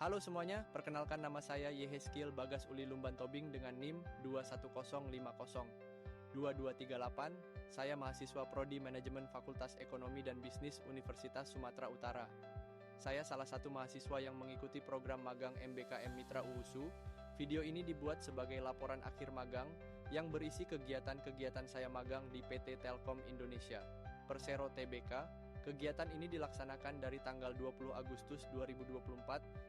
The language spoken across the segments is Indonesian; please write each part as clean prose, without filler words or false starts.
Halo semuanya, perkenalkan nama saya Yeheskil Bagas Uli Lumban Tobing dengan NIM 210502238. Saya mahasiswa Prodi Manajemen Fakultas Ekonomi dan Bisnis Universitas Sumatera Utara. Saya salah satu mahasiswa yang mengikuti program magang MBKM Mitra UUSU. Video ini dibuat sebagai laporan akhir magang yang berisi kegiatan-kegiatan saya magang di PT Telkom Indonesia, Persero Tbk. Kegiatan ini dilaksanakan dari tanggal 20 Agustus 2024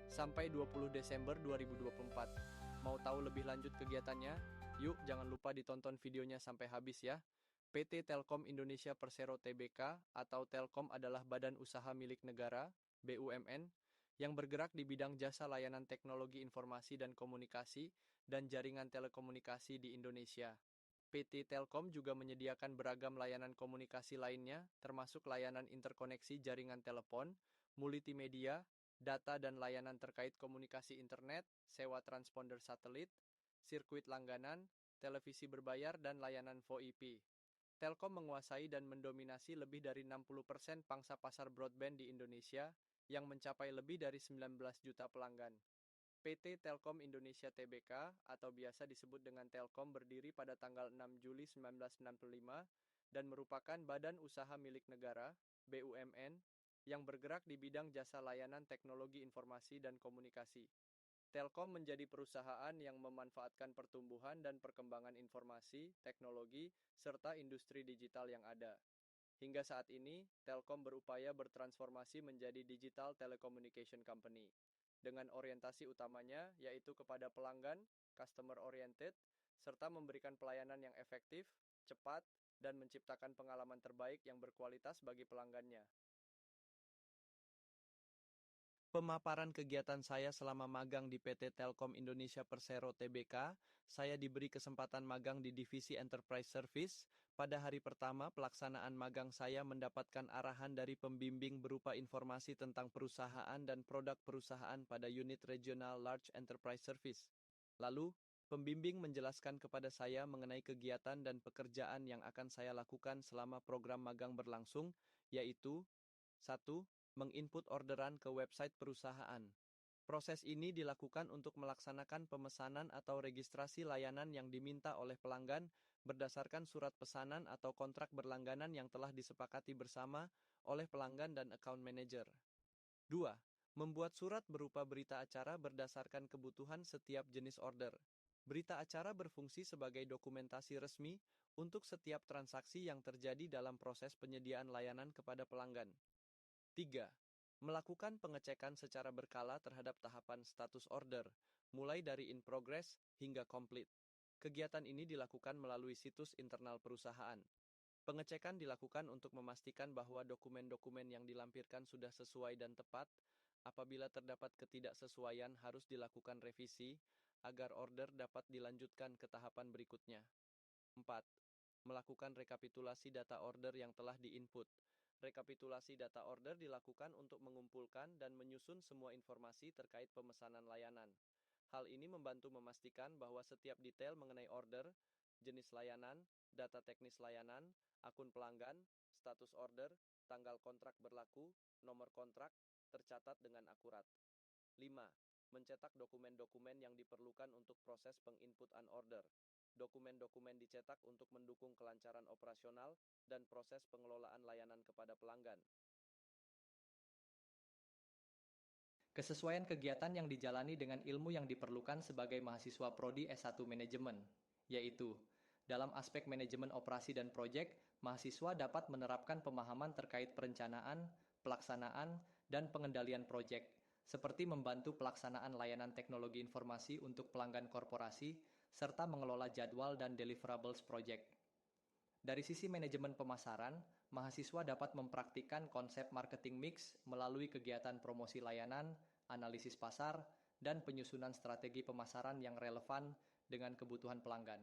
sampai 20 Desember 2024. Mau tahu lebih lanjut kegiatannya? Yuk, jangan lupa ditonton videonya sampai habis ya. PT Telkom Indonesia Persero Tbk atau Telkom adalah badan usaha milik negara, BUMN, yang bergerak di bidang jasa layanan teknologi informasi dan komunikasi dan jaringan telekomunikasi di Indonesia. PT Telkom juga menyediakan beragam layanan komunikasi lainnya, termasuk layanan interkoneksi jaringan telepon, multimedia, data dan layanan terkait komunikasi internet, sewa transponder satelit, sirkuit langganan, televisi berbayar, dan layanan VoIP. Telkom menguasai dan mendominasi lebih dari 60% pangsa pasar broadband di Indonesia, yang mencapai lebih dari 19 juta pelanggan. PT Telkom Indonesia Tbk atau biasa disebut dengan Telkom berdiri pada tanggal 6 Juli 1965 dan merupakan badan usaha milik negara, BUMN, yang bergerak di bidang jasa layanan teknologi informasi dan komunikasi. Telkom menjadi perusahaan yang memanfaatkan pertumbuhan dan perkembangan informasi, teknologi, serta industri digital yang ada. Hingga saat ini, Telkom berupaya bertransformasi menjadi Digital Telecommunication Company, dengan orientasi utamanya yaitu kepada pelanggan, customer oriented, serta memberikan pelayanan yang efektif, cepat, dan menciptakan pengalaman terbaik yang berkualitas bagi pelanggannya. Pemaparan kegiatan saya selama magang di PT Telkom Indonesia Persero Tbk, saya diberi kesempatan magang di Divisi Enterprise Service. Pada hari pertama pelaksanaan magang saya mendapatkan arahan dari pembimbing berupa informasi tentang perusahaan dan produk perusahaan pada unit regional Large Enterprise Service. Lalu, pembimbing menjelaskan kepada saya mengenai kegiatan dan pekerjaan yang akan saya lakukan selama program magang berlangsung, yaitu 1. Menginput orderan ke website perusahaan. Proses ini dilakukan untuk melaksanakan pemesanan atau registrasi layanan yang diminta oleh pelanggan berdasarkan surat pesanan atau kontrak berlangganan yang telah disepakati bersama oleh pelanggan dan account manager. 2. Membuat surat berupa berita acara berdasarkan kebutuhan setiap jenis order. Berita acara berfungsi sebagai dokumentasi resmi untuk setiap transaksi yang terjadi dalam proses penyediaan layanan kepada pelanggan. 3. Melakukan pengecekan secara berkala terhadap tahapan status order, mulai dari in progress hingga complete. Kegiatan ini dilakukan melalui situs internal perusahaan. Pengecekan dilakukan untuk memastikan bahwa dokumen-dokumen yang dilampirkan sudah sesuai dan tepat. Apabila terdapat ketidaksesuaian, harus dilakukan revisi agar order dapat dilanjutkan ke tahapan berikutnya. 4. Melakukan rekapitulasi data order yang telah diinput. Rekapitulasi data order dilakukan untuk mengumpulkan dan menyusun semua informasi terkait pemesanan layanan. Hal ini membantu memastikan bahwa setiap detail mengenai order, jenis layanan, data teknis layanan, akun pelanggan, status order, tanggal kontrak berlaku, nomor kontrak, tercatat dengan akurat. 5. Mencetak dokumen-dokumen yang diperlukan untuk proses penginputan order. Dokumen-dokumen dicetak untuk mendukung kelancaran operasional dan proses pengelolaan layanan kepada pelanggan. Kesesuaian kegiatan yang dijalani dengan ilmu yang diperlukan sebagai mahasiswa Prodi S1 Manajemen, yaitu dalam aspek manajemen operasi dan proyek, mahasiswa dapat menerapkan pemahaman terkait perencanaan, pelaksanaan, dan pengendalian proyek, seperti membantu pelaksanaan layanan teknologi informasi untuk pelanggan korporasi, serta mengelola jadwal dan deliverables proyek. Dari sisi manajemen pemasaran, mahasiswa dapat mempraktikkan konsep marketing mix melalui kegiatan promosi layanan, analisis pasar, dan penyusunan strategi pemasaran yang relevan dengan kebutuhan pelanggan.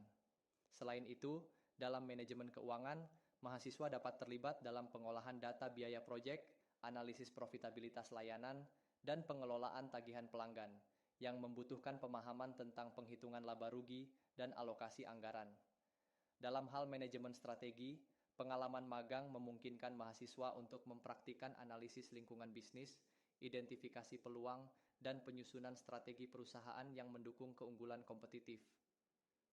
Selain itu, dalam manajemen keuangan, mahasiswa dapat terlibat dalam pengolahan data biaya proyek, analisis profitabilitas layanan, dan pengelolaan tagihan pelanggan, yang membutuhkan pemahaman tentang penghitungan laba rugi dan alokasi anggaran. Dalam hal manajemen strategi, pengalaman magang memungkinkan mahasiswa untuk mempraktikkan analisis lingkungan bisnis, identifikasi peluang, dan penyusunan strategi perusahaan yang mendukung keunggulan kompetitif.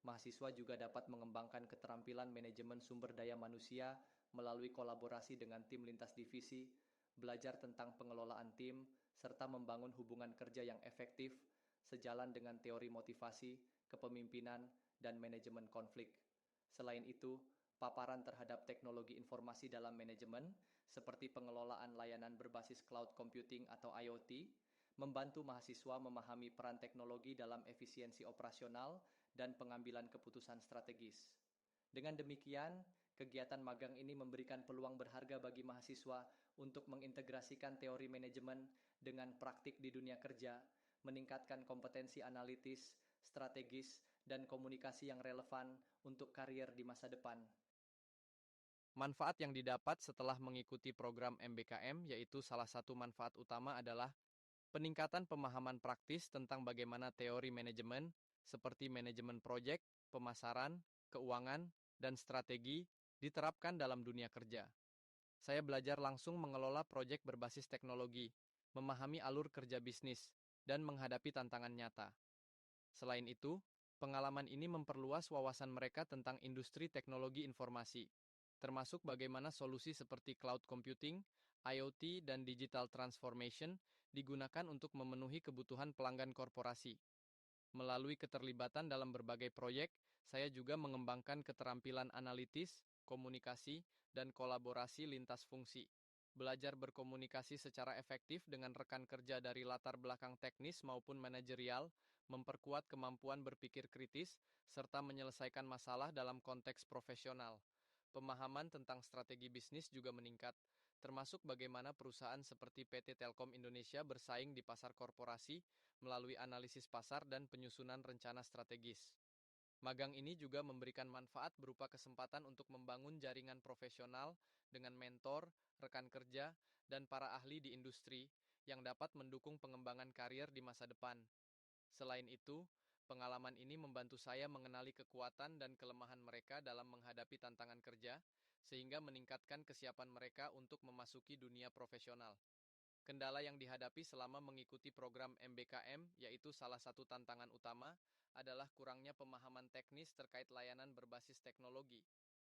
Mahasiswa juga dapat mengembangkan keterampilan manajemen sumber daya manusia melalui kolaborasi dengan tim lintas divisi, belajar tentang pengelolaan tim, serta membangun hubungan kerja yang efektif sejalan dengan teori motivasi, kepemimpinan, dan manajemen konflik. Selain itu, paparan terhadap teknologi informasi dalam manajemen, seperti pengelolaan layanan berbasis cloud computing atau IoT, membantu mahasiswa memahami peran teknologi dalam efisiensi operasional dan pengambilan keputusan strategis. Dengan demikian, kegiatan magang ini memberikan peluang berharga bagi mahasiswa untuk mengintegrasikan teori manajemen dengan praktik di dunia kerja, meningkatkan kompetensi analitis, strategis, dan komunikasi yang relevan untuk karier di masa depan. Manfaat yang didapat setelah mengikuti program MBKM yaitu salah satu manfaat utama adalah peningkatan pemahaman praktis tentang bagaimana teori manajemen, seperti manajemen proyek, pemasaran, keuangan, dan strategi, diterapkan dalam dunia kerja. Saya belajar langsung mengelola proyek berbasis teknologi, memahami alur kerja bisnis, dan menghadapi tantangan nyata. Selain itu, pengalaman ini memperluas wawasan mereka tentang industri teknologi informasi, termasuk bagaimana solusi seperti cloud computing, IoT, dan digital transformation digunakan untuk memenuhi kebutuhan pelanggan korporasi. Melalui keterlibatan dalam berbagai proyek, saya juga mengembangkan keterampilan analitis, komunikasi, dan kolaborasi lintas fungsi. Belajar berkomunikasi secara efektif dengan rekan kerja dari latar belakang teknis maupun manajerial, memperkuat kemampuan berpikir kritis, serta menyelesaikan masalah dalam konteks profesional. Pemahaman tentang strategi bisnis juga meningkat, termasuk bagaimana perusahaan seperti PT Telkom Indonesia bersaing di pasar korporasi melalui analisis pasar dan penyusunan rencana strategis. Magang ini juga memberikan manfaat berupa kesempatan untuk membangun jaringan profesional dengan mentor, rekan kerja, dan para ahli di industri yang dapat mendukung pengembangan karier di masa depan. Selain itu, pengalaman ini membantu saya mengenali kekuatan dan kelemahan mereka dalam menghadapi tantangan kerja, sehingga meningkatkan kesiapan mereka untuk memasuki dunia profesional. Kendala yang dihadapi selama mengikuti program MBKM, yaitu salah satu tantangan utama, adalah kurangnya pemahaman teknis terkait layanan berbasis teknologi,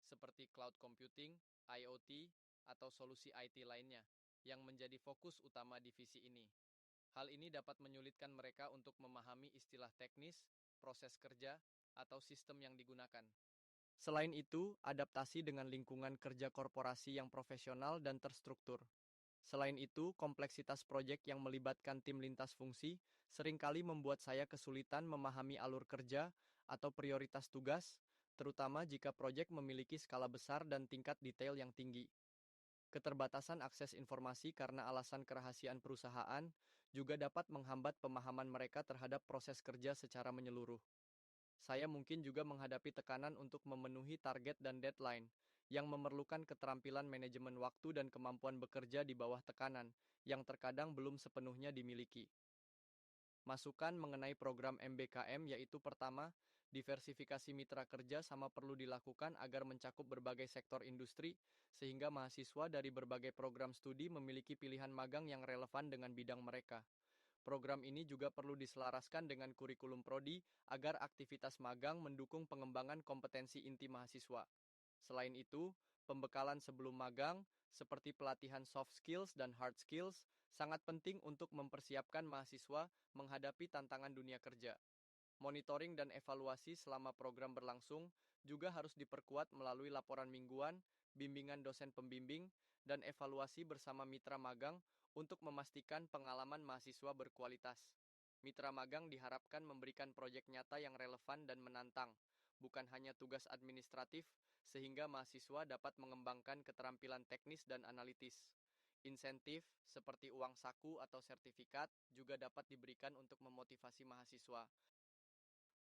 seperti cloud computing, IoT, atau solusi IT lainnya, yang menjadi fokus utama divisi ini. Hal ini dapat menyulitkan mereka untuk memahami istilah teknis, proses kerja, atau sistem yang digunakan. Selain itu, adaptasi dengan lingkungan kerja korporasi yang profesional dan terstruktur. Selain itu, kompleksitas proyek yang melibatkan tim lintas fungsi seringkali membuat saya kesulitan memahami alur kerja atau prioritas tugas, terutama jika proyek memiliki skala besar dan tingkat detail yang tinggi. Keterbatasan akses informasi karena alasan kerahasiaan perusahaan juga dapat menghambat pemahaman mereka terhadap proses kerja secara menyeluruh. Saya mungkin juga menghadapi tekanan untuk memenuhi target dan deadline, yang memerlukan keterampilan manajemen waktu dan kemampuan bekerja di bawah tekanan, yang terkadang belum sepenuhnya dimiliki. Masukan mengenai program MBKM yaitu pertama, diversifikasi mitra kerja sama perlu dilakukan agar mencakup berbagai sektor industri, sehingga mahasiswa dari berbagai program studi memiliki pilihan magang yang relevan dengan bidang mereka. Program ini juga perlu diselaraskan dengan kurikulum prodi agar aktivitas magang mendukung pengembangan kompetensi inti mahasiswa. Selain itu, pembekalan sebelum magang, seperti pelatihan soft skills dan hard skills, sangat penting untuk mempersiapkan mahasiswa menghadapi tantangan dunia kerja. Monitoring dan evaluasi selama program berlangsung juga harus diperkuat melalui laporan mingguan, bimbingan dosen pembimbing, dan evaluasi bersama mitra magang untuk memastikan pengalaman mahasiswa berkualitas. Mitra magang diharapkan memberikan proyek nyata yang relevan dan menantang, bukan hanya tugas administratif, sehingga mahasiswa dapat mengembangkan keterampilan teknis dan analitis. Insentif, seperti uang saku atau sertifikat, juga dapat diberikan untuk memotivasi mahasiswa.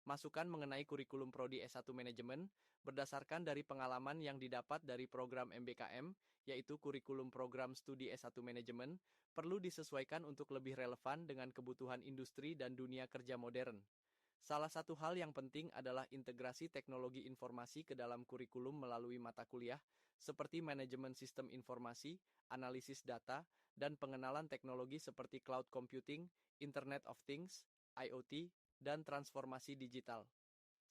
Masukan mengenai kurikulum prodi S1 Manajemen berdasarkan dari pengalaman yang didapat dari program MBKM, yaitu kurikulum program studi S1 Manajemen, perlu disesuaikan untuk lebih relevan dengan kebutuhan industri dan dunia kerja modern. Salah satu hal yang penting adalah integrasi teknologi informasi ke dalam kurikulum melalui mata kuliah, seperti manajemen sistem informasi, analisis data, dan pengenalan teknologi seperti cloud computing, Internet of Things, IoT, dan transformasi digital.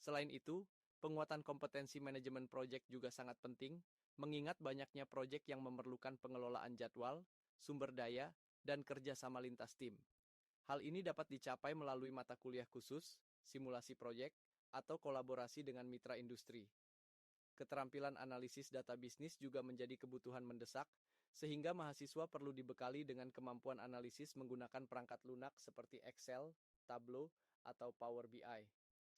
Selain itu, penguatan kompetensi manajemen proyek juga sangat penting, mengingat banyaknya proyek yang memerlukan pengelolaan jadwal, sumber daya, dan kerjasama lintas tim. Hal ini dapat dicapai melalui mata kuliah khusus, simulasi proyek, atau kolaborasi dengan mitra industri. Keterampilan analisis data bisnis juga menjadi kebutuhan mendesak, sehingga mahasiswa perlu dibekali dengan kemampuan analisis menggunakan perangkat lunak seperti Excel, Tableau, atau Power BI.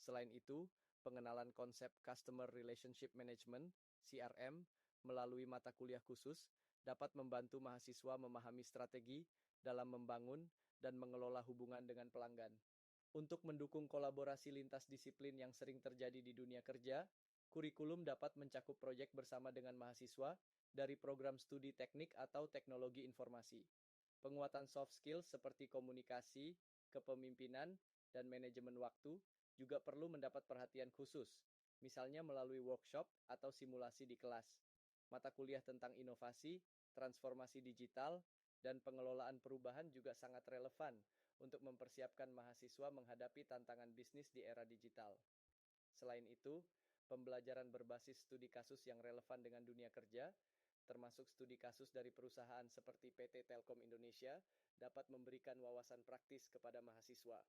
Selain itu, pengenalan konsep Customer Relationship Management, CRM, melalui mata kuliah khusus dapat membantu mahasiswa memahami strategi dalam membangun dan mengelola hubungan dengan pelanggan. Untuk mendukung kolaborasi lintas disiplin yang sering terjadi di dunia kerja, kurikulum dapat mencakup proyek bersama dengan mahasiswa dari program studi teknik atau teknologi informasi. Penguatan soft skills seperti komunikasi, kepemimpinan, dan manajemen waktu juga perlu mendapat perhatian khusus, misalnya melalui workshop atau simulasi di kelas. Mata kuliah tentang inovasi, transformasi digital, dan pengelolaan perubahan juga sangat relevan untuk mempersiapkan mahasiswa menghadapi tantangan bisnis di era digital. Selain itu, pembelajaran berbasis studi kasus yang relevan dengan dunia kerja, termasuk studi kasus dari perusahaan seperti PT Telkom Indonesia, dapat memberikan wawasan praktis kepada mahasiswa.